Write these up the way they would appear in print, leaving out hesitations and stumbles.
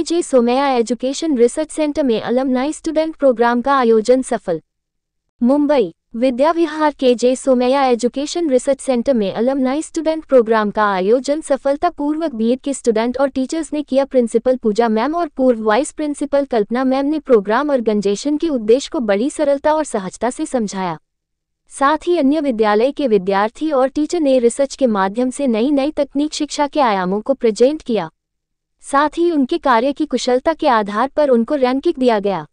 KJ Somaiya education research centre में alumni student programme का आयोजन सफल। Mumbai Vidya Vihar KJ Somaiya education research centre में अलमनाई स्टूडेंट प्रोग्राम का आयोजन सफलतापूर्वक बीएड के स्टूडेंट और टीचर्स ने किया। प्रिंसिपल पूजा मैम और पूर्व वाइस प्रिंसिपल कल्पना मैम ने प्रोग्राम ऑर्गेनाइजेशन के उद्देश्य को बड़ी सरलता और सहजता से समझाया। साथ ही अन्य विद्यालय के विद्यार्थी और टीचर ने रिसर्च के माध्यम से नई नई तकनीक शिक्षा के आयामों को प्रेजेंट किया। साथ ही उनके कार्य की कुशलता के आधार पर उनको रैंकिंग दिया गया,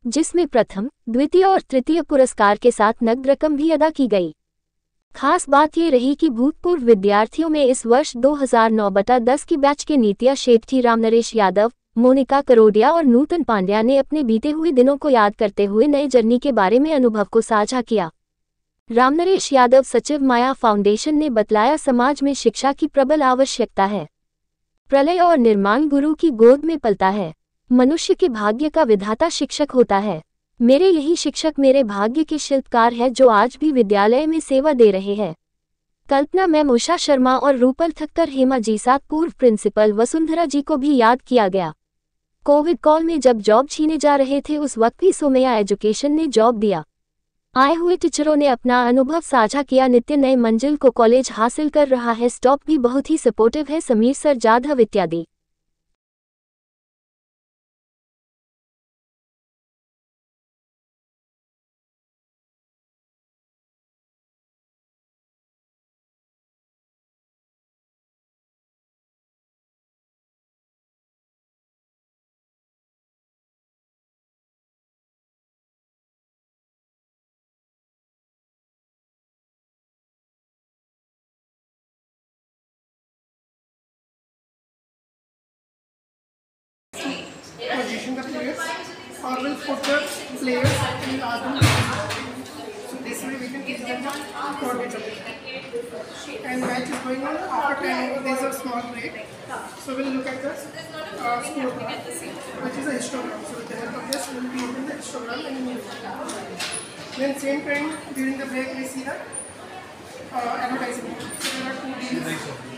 जिसमें प्रथम, द्वितीय और तृतीय पुरस्कार के साथ नकद रकम भी अदा की गई। खास बात ये रही कि भूतपूर्व विद्यार्थियों में इस वर्ष 2009-10 की बैच के नित्या शेट्टी, रामनरेश यादव, मोनिका करोडिया और नूतन पांड्या ने अपने बीते हुए दिनों को याद करते हुए नए जर्नी के बारे में अनुभव को साझा किया। रामनरेश यादव, सचिव माया फाउंडेशन, ने बतलाया, समाज में शिक्षा की प्रबल आवश्यकता है। प्रलय और निर्माण गुरु की गोद में पलता है। मनुष्य के भाग्य का विधाता शिक्षक होता है। मेरे यही शिक्षक मेरे भाग्य के शिल्पकार है, जो आज भी विद्यालय में सेवा दे रहे हैं। कल्पना मैम, उषा शर्मा और रूपल ठक्कर, हेमा जी, साथ पूर्व प्रिंसिपल वसुंधरा जी को भी याद किया गया। कोविड कॉल में जब जॉब छीने जा रहे थे, उस वक्त भी सोमैया एजुकेशन ने जॉब दिया। आए हुए टीचरों ने अपना अनुभव साझा किया। नित्य नए मंजिल को कॉलेज हासिल कर रहा है, स्टॉप भी बहुत ही सपोर्टिव है, समीर सर, जाधव इत्यादि। Position the players or will put the players and ask them. So this way we can teach them the coordinator. And match is going on. After 10 over, there is a small break. So we'll look at the scorecard, which is a histogram. So with the help of this, we'll be using the histogram and move. Then same time during the break we see the advertisement. So there are two deals.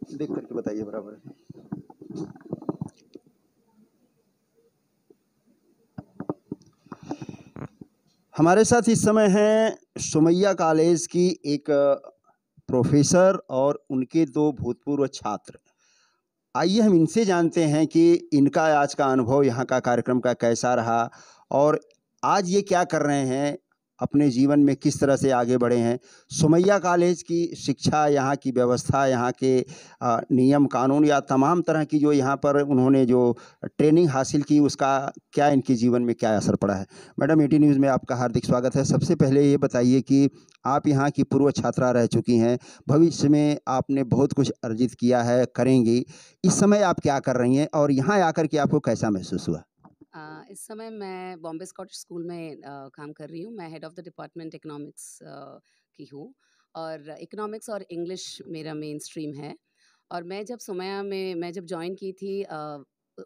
देख करके बताइए बराबर। हमारे साथ इस समय हैं Somaiya college की एक प्रोफेसर और उनके दो भूतपूर्व छात्र। आइए हम इनसे जानते हैं कि इनका आज का अनुभव, यहाँ का कार्यक्रम का कैसा रहा और आज ये क्या कर रहे हैं, अपने जीवन में किस तरह से आगे बढ़े हैं। सोमैया कॉलेज की शिक्षा, यहाँ की व्यवस्था, यहाँ के नियम कानून या तमाम तरह की जो यहाँ पर उन्होंने जो ट्रेनिंग हासिल की, उसका क्या इनके जीवन में क्या असर पड़ा है। मैडम, एटी न्यूज़ में आपका हार्दिक स्वागत है। सबसे पहले ये बताइए कि आप यहाँ की पूर्व छात्रा रह चुकी हैं, भविष्य में आपने बहुत कुछ अर्जित किया है, करेंगी। इस समय आप क्या कर रही हैं और यहाँ आकर के आपको कैसा महसूस हुआ? इस समय मैं बॉम्बे स्कॉटिश स्कूल में काम कर रही हूँ। मैं head of the department economics की हूँ और इकोनॉमिक्स और इंग्लिश मेरा मेन स्ट्रीम है। और मैं जब सोमैया में मैं जब जॉइन की थी,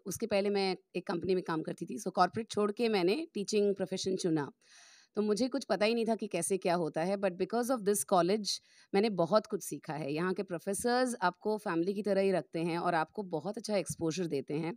उसके पहले मैं एक कंपनी में काम करती थी। सो कॉर्पोरेट छोड़ के मैंने टीचिंग प्रोफेशन चुना। तो मुझे कुछ पता ही नहीं था कि कैसे क्या होता है, but because of this college मैंने बहुत कुछ सीखा है। यहाँ के प्रोफेसर्स आपको फैमिली की तरह ही रखते हैं और आपको बहुत अच्छा एक्सपोज़र देते हैं।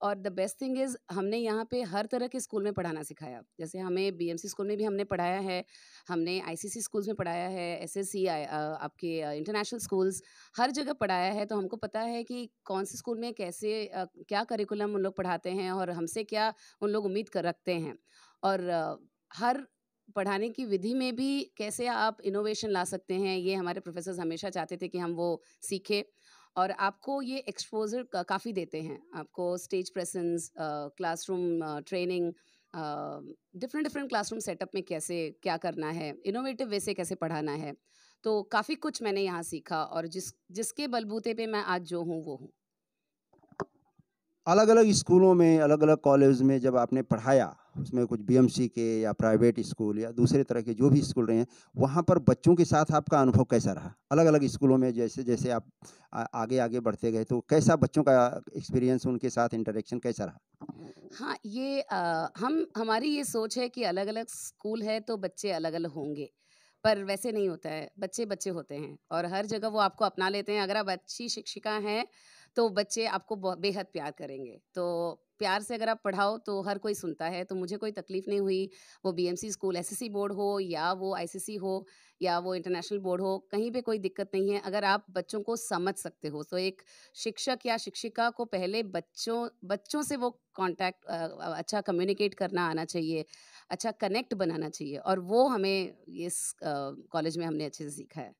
और द बेस्ट थिंग इज़, हमने यहाँ पे हर तरह के स्कूल में पढ़ाना सिखाया। जैसे हमें बीएमसी स्कूल में भी हमने पढ़ाया है, हमने आईसीसी स्कूल्स में पढ़ाया है, एसएससी, आपके इंटरनेशनल स्कूल्स, हर जगह पढ़ाया है। तो हमको पता है कि कौन से स्कूल में कैसे क्या करिकुलम उन लोग पढ़ाते हैं और हमसे क्या उन लोग उम्मीद कर रखते हैं। और हर पढ़ाने की विधि में भी कैसे आप इनोवेशन ला सकते हैं, ये हमारे प्रोफेसर्स हमेशा चाहते थे कि हम वो सीखें। और आपको ये एक्सपोज़र काफ़ी देते हैं। आपको stage presence, classroom training, different different classroom setup में कैसे क्या करना है, इनोवेटिव वे से कैसे पढ़ाना है। तो काफ़ी कुछ मैंने यहाँ सीखा और जिसके बलबूते पे मैं आज जो हूँ, वो हूँ। अलग-अलग स्कूलों में, अलग-अलग कॉलेज में जब आपने पढ़ाया, उसमें कुछ बीएमसी के या प्राइवेट स्कूल या दूसरे तरह के जो भी स्कूल रहे हैं, वहाँ पर बच्चों के साथ आपका अनुभव कैसा रहा? अलग-अलग स्कूलों में जैसे-जैसे आप आगे-आगे बढ़ते गए, तो कैसा बच्चों का एक्सपीरियंस, उनके साथ इंटरेक्शन कैसा रहा? हाँ, ये हमारी ये सोच है कि अलग-अलग स्कूल है तो बच्चे अलग-अलग होंगे, पर वैसे नहीं होता है, बच्चे बच्चे होते हैं और हर जगह वो आपको अपना लेते हैं। अगर आप अच्छी शिक्षिका हैं, तो बच्चे आपको बेहद प्यार करेंगे। तो प्यार से अगर आप पढ़ाओ तो हर कोई सुनता है, तो मुझे कोई तकलीफ़ नहीं हुई, वो बीएमसी स्कूल एसएससी बोर्ड हो या वो आईसीएसई हो या वो इंटरनेशनल बोर्ड हो, कहीं पे कोई दिक्कत नहीं है। अगर आप बच्चों को समझ सकते हो, तो एक शिक्षक या शिक्षिका को पहले बच्चों बच्चों से वो कॉन्टैक्ट अच्छा कम्युनिकेट करना आना चाहिए, अच्छा कनेक्ट बनाना चाहिए और वो हमें इस कॉलेज में हमने अच्छे से सीखा है।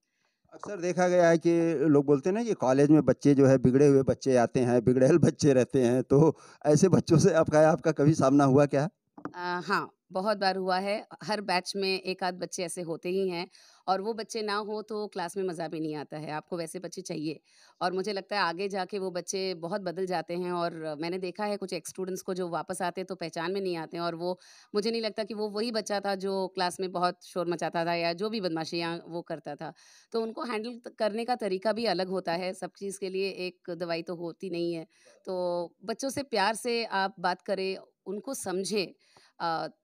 अक्सर देखा गया है कि लोग बोलते हैं ना कि कॉलेज में बच्चे जो है बिगड़े हुए बच्चे आते हैं, बिगड़ैल बच्चे रहते हैं, तो ऐसे बच्चों से आपका कभी सामना हुआ क्या? हाँ, बहुत बार हुआ है। हर बैच में एक आध बच्चे ऐसे होते ही हैं और वो बच्चे ना हो तो क्लास में मज़ा भी नहीं आता है। आपको वैसे बच्चे चाहिए और मुझे लगता है आगे जाके वो बच्चे बहुत बदल जाते हैं और मैंने देखा है कुछ एक्स स्टूडेंट्स को जो वापस आते हैं तो पहचान में नहीं आते हैं और वो मुझे नहीं लगता कि वो वही बच्चा था जो क्लास में बहुत शोर मचाता था या जो भी बदमाशियाँ वो करता था। तो उनको हैंडल करने का तरीका भी अलग होता है। सब चीज़ के लिए एक दवाई तो होती नहीं है। तो बच्चों से प्यार से आप बात करें, उनको समझें,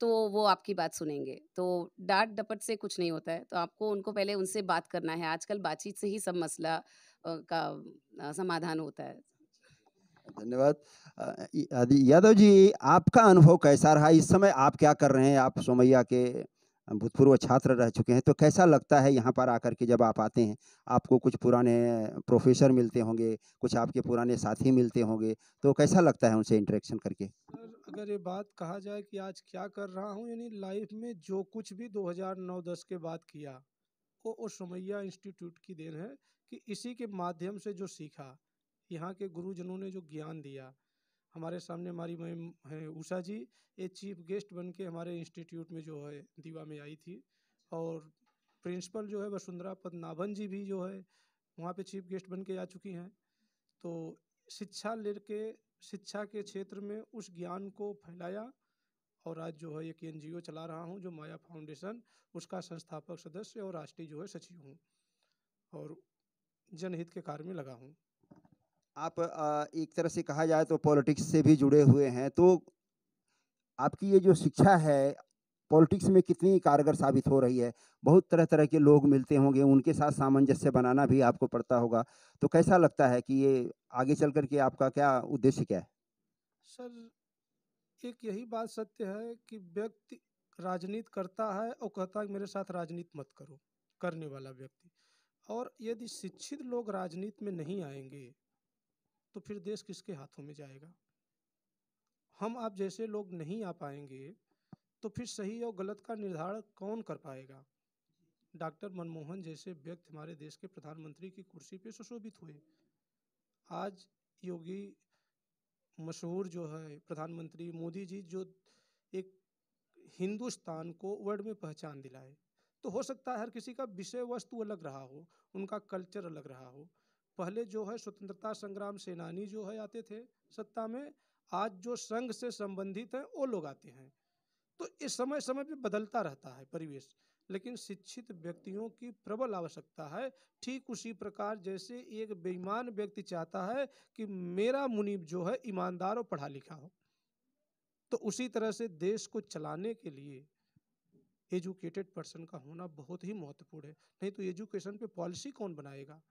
तो वो आपकी बात सुनेंगे। तो डाँट-डपट से कुछ नहीं होता है, तो आपको उनको पहले उनसे बात करना है। आजकल बातचीत से ही सब मसला का समाधान होता है। धन्यवाद। यादव जी, आपका अनुभव कैसा रहा? इस समय आप क्या कर रहे हैं? आप सोमैया के भूतपूर्व छात्र रह चुके हैं, तो कैसा लगता है यहाँ पर आकर के जब आप आते हैं? आपको कुछ पुराने प्रोफ़ेसर मिलते होंगे, कुछ आपके पुराने साथी मिलते होंगे, तो कैसा लगता है उनसे इंटरेक्शन करके? सर, अगर ये बात कहा जाए कि आज क्या कर रहा हूँ, यानी लाइफ में जो कुछ भी 2009-10 के बाद किया, वो सुमैया इंस्टीट्यूट की देन है कि इसी के माध्यम से जो सीखा, यहाँ के गुरुजनों ने जो ज्ञान दिया, हमारे सामने हमारी मैम हैं उषा जी, ये चीफ गेस्ट बन के हमारे इंस्टीट्यूट में जो है दीवा में आई थी और प्रिंसिपल जो है वसुंधरा पद्मनाभन जी भी जो है वहाँ पे चीफ गेस्ट बन के आ चुकी हैं। तो शिक्षा लेके शिक्षा के क्षेत्र में उस ज्ञान को फैलाया और आज जो है एक एनजीओ चला रहा हूँ जो माया फाउंडेशन, उसका संस्थापक सदस्य और राष्ट्रीय जो है सचिव हूँ और जनहित के कार्य में लगा हूँ। आप एक तरह से कहा जाए तो पॉलिटिक्स से भी जुड़े हुए हैं, तो आपकी ये जो शिक्षा है, पॉलिटिक्स में कितनी कारगर साबित हो रही है? बहुत तरह-तरह के लोग मिलते होंगे, उनके साथ सामंजस्य बनाना भी आपको पड़ता होगा। तो कैसा लगता है कि ये आगे चल कर के आपका क्या उद्देश्य क्या है? सर, एक यही बात सत्य है कि व्यक्ति राजनीति करता है और कहता है कि मेरे साथ राजनीति मत करो, करने वाला व्यक्ति। और यदि शिक्षित लोग राजनीति में नहीं आएंगे तो फिर देश किसके हाथों में जाएगा? हम आप जैसे लोग नहीं आ पाएंगे तो फिर सही और गलत का निर्धारण कौन कर पाएगा? डॉक्टर मनमोहन जैसे व्यक्ति हमारे देश के प्रधानमंत्री की कुर्सी पे सुशोभित हुए। आज योगी मशहूर जो है प्रधानमंत्री मोदी जी जो एक हिंदुस्तान को वर्ल्ड में पहचान दिलाए। तो हो सकता है हर किसी का विषय वस्तु अलग रहा हो, उनका कल्चर अलग रहा हो। पहले जो है स्वतंत्रता संग्राम सेनानी जो है आते थे सत्ता में, आज जो संघ से संबंधित हैं वो लोग आते हैं। तो इस समय समय पे बदलता रहता है परिवेश, लेकिन शिक्षित व्यक्तियों की प्रबल आवश्यकता है। ठीक उसी प्रकार जैसे एक बेईमान व्यक्ति चाहता है कि मेरा मुनीब जो है ईमानदार और पढ़ा लिखा हो, तो उसी तरह से देश को चलाने के लिए एजुकेटेड पर्सन का होना बहुत ही महत्वपूर्ण है। नहीं तो एजुकेशन पे पॉलिसी कौन बनाएगा?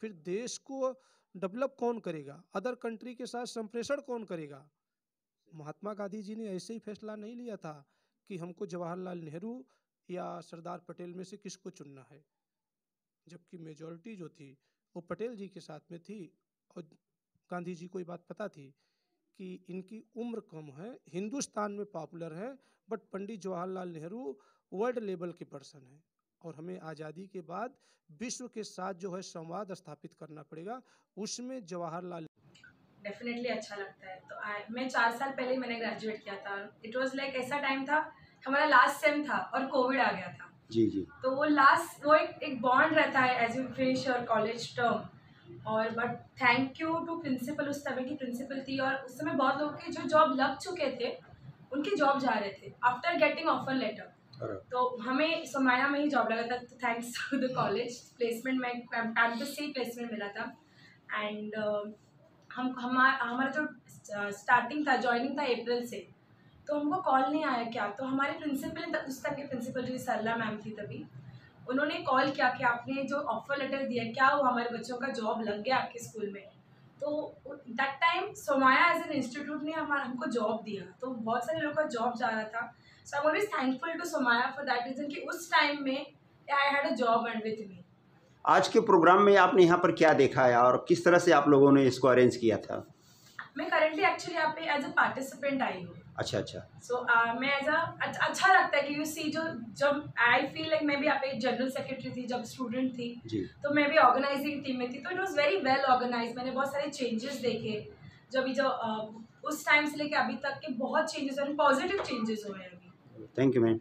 फिर देश को डेवलप कौन करेगा? अदर कंट्री के साथ संप्रेषण कौन करेगा? महात्मा गांधी जी ने ऐसे ही फैसला नहीं लिया था कि हमको जवाहरलाल नेहरू या सरदार पटेल में से किसको चुनना है, जबकि मेजॉरिटी जो थी वो पटेल जी के साथ में थी और गांधी जी को ये बात पता थी कि इनकी उम्र कम है, हिंदुस्तान में पॉपुलर है, but Pandit Jawaharlal Nehru world level के पर्सन हैं और हमें आज़ादी के बाद विश्व के साथ जो है संवाद स्थापित करना पड़ेगा। उसमें जवाहरलाल डेफिनेटली अच्छा लगता है। तो मैं 4 साल पहले मैंने ग्रेजुएट किया था। इट वाज लाइक ऐसा टाइम था, हमारा लास्ट सेम था और कोविड आ गया था। जी जी। तो वो एक बॉन्ड रहता है as you finish your college term. और but thank you to principal, उस समय की प्रिंसिपल थी, और उस समय बहुत लोगों के जो जॉब लग चुके थे उनकी जॉब जा रहे थे आफ्टर गेटिंग ऑफर लेटर। तो हमें सोमाया में ही जॉब लगा था, तो thanks to the college placement में कैंपस से ही प्लेसमेंट मिला था। एंड हमारा जो स्टार्टिंग था, ज्वाइनिंग था अप्रैल से, तो हमको कॉल नहीं आया क्या। तो हमारे प्रिंसिपल, उस टाइम के प्रिंसिपल जो सरला मैम थी तभी, उन्होंने कॉल किया कि आपने जो ऑफर लेटर दिया क्या वो हमारे बच्चों का जॉब लग गया आपके स्कूल में। तो that time Somaiya as an institute ने हमको जॉब दिया, तो बहुत सारे लोगों का जॉब जा रहा था। So I am always thankful to Somaiya for that reason कि उस टाइम में I had a job and with me. आज के प्रोग्राम में आपने यहाँ पर क्या देखा है और किस तरह से आप लोगों ने इसको अरेंज किया था? मैं करेंटली एक्चुअली यहाँ पे एज अ पार्टिसिपेंट आई हूँ। अच्छा अच्छा। सो मैं एज अच्छा लगता है कि यू सी, जब आई फील लाइक मैं भी यहाँ पे जनरल सेक्रेटरी थी जब स्टूडेंट थी जी। तो मैं भी ऑर्गेनाइजिंग टीम में थी, तो it was very well organise. मैंने बहुत सारे चेंजेस देखे जो उस टाइम से लेके अभी तक के बहुत चेंजेस हैं, पॉजिटिव चेंजेस हुए हैं अभी। Thank you ma'am.